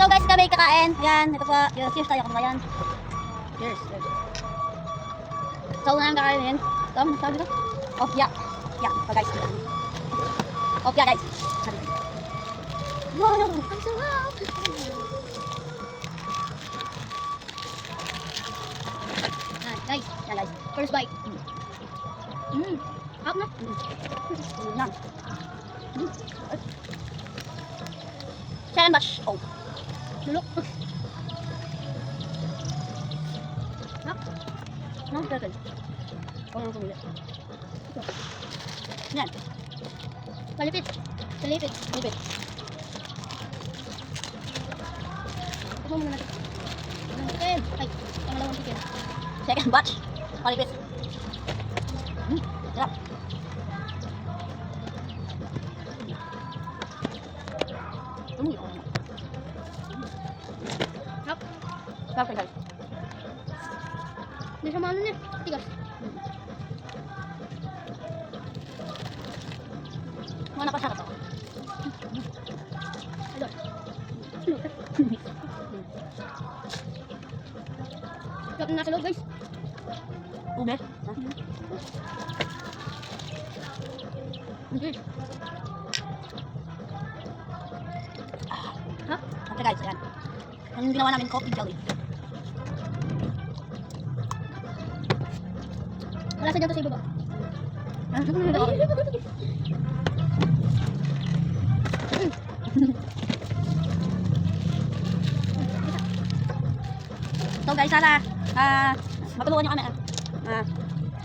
So guys, kami kakain. Ayan, ito po. Cheers tayo kabayan. Cheers. So, una namin kakainin. Ito, sabi ko? Opya. Yeah, so guys. Opya guys. Wow, ang sarap. Guys, yan guys. First bite. Hap na. Yan. Second batch. Oh. Lulok. Hap. No, second. Oh, no, kumili. Ito. Yan. Palipit. Palipit. Palipit. Ito muna natin. Chicken. Ay, pangalawang chicken. Second batch. Palipit. Sarap. Sarap guys. Hindi siya maano niya. Tigas. Mga napasarap ako. Ayun. Sarap na nasa loob guys. Ube? Okay. Ha? Okay guys, ayan. Ang ginawa namin coffee jelly. Wala sa dyan to sa ibaba. So guys, sana matulungan nyo kami.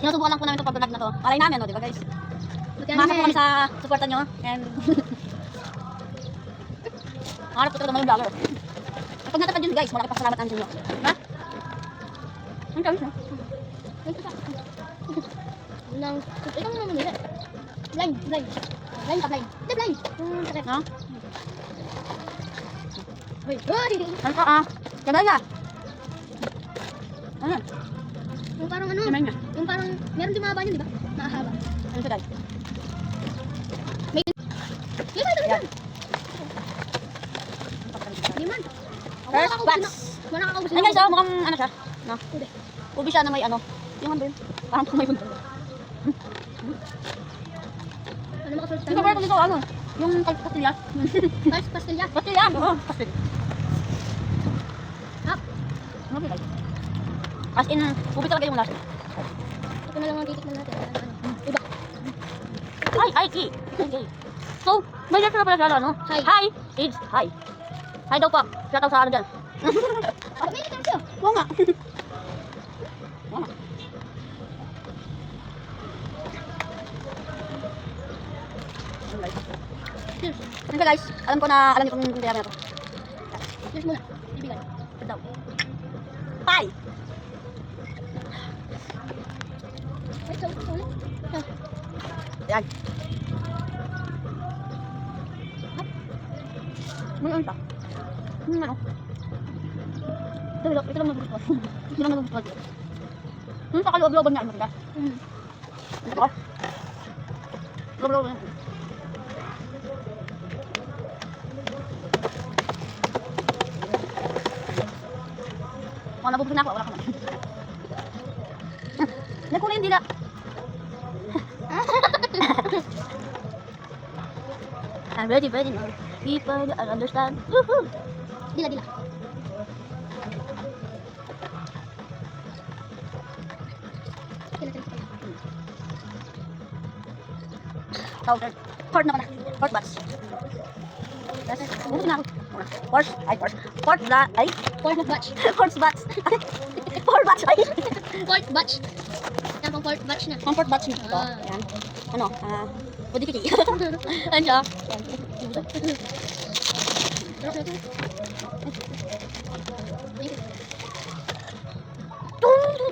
Sinusubukan lang po namin itong pag-vlog na to. Alay namin, no, diba guys? Masa po kami sa supportan nyo. And harap po talaga mga vlogger. Pag natapad yun guys, malaki pasalamat ang nyo. Diba? Ang kawis na. Ito mo naman nila. Blind, blind. Blind ka, blind. Hindi, blind. Yung sakit. No? Uy, uy! Ano ka, Sabay ka. Ano? Yung parang ano? Sabay niya. Yung parang, meron din mahaba yun, di ba? Mahaba. Ano sa guys? May... Yan. Hindi man. First batch. Ay guys, mukhang ano siya. No? Ubi siya na may ano. Yung ano yun? Parang pang may bundol. Ano makasulta? Hindi ba dito ano? Yung pastilya? Pastilya? Pastilya? Oo, pastilya. Hap? Ano ba guys? As in, ubi talaga yung last. Ito na lang ang titikman natin. Iba. Hi, Ki. So, may letter na pala siya, ano? Hi. It's hi. Hi daw po. Shout out sa ano dyan. May letter siya. Oo nga. Oo nga. Cheers. Ano guys? Alam ko na, alam niyo kung hindi namin ako. Cheers muna. Ibigan. Cheers daw. Bye! Wait, so ulit. Yan. May ulit pa. Ano? Ito lang nagugustuhan. Ito lang nagugustuhan. Sa kaloob-looban niya, ano ba? Ito ba? Loob-looban niya. Oh, nabubusog na ako. Wala ka na. Nagkulay yung dila. I'm ready now. People I understand. Woohoo! Dila. Fourth na ko na. Fourth batch. Bubusog na ako. Fourth batch. Fourth batch. Fourth batch. Fourth batch. Yan pang fourth batch na. Pang fourth batch na. Ito. Ayan. Ano? Pudikiti. Ayan siya.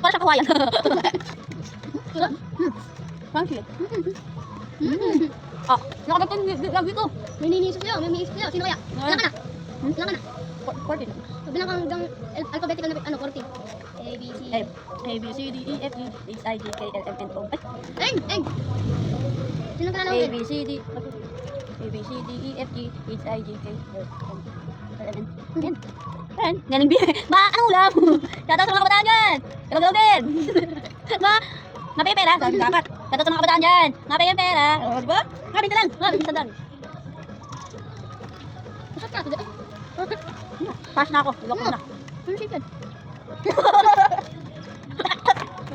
Para siya kawayan. Crunchy. Nakagapon lagi ko. May ninisip niyo. Sino kaya? Ilan ka na? 14. Bilang kang hanggang alphabetical na ano, 14. A, B, C, D, E, F, G, H, I, J, K, L, M, N, O. Eng! Sino ka na lang? A, B, C, D, E, F, G, H, I, J, K, L, M, N. Yan. Yan. Yan ang biya. Ma, anong ulam? Shoutout sa mga kabataan dyan. Galaw-galaw din. Mapipera. Sabi dapat. Shoutout sa mga kabataan dyan. Mapipera. O, diba? Mabinta lang. Mabinta lang. Masat na ito. Pass na ako. Ilok ko na. Ano siya yan?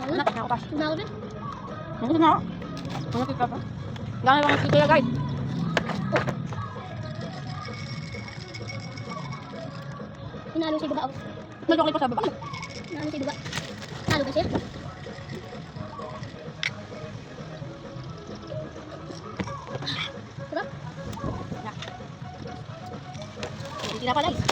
Nakit na ako, pass. Tumawag din. Nakit na ako. Nakit ka pa. Gano'n lang nakikita guys. Hinalo siya baba. May chocolate pa sa baba. Hinalo siya baba. Halo ba siya? Sarap. Hindi na pa guys.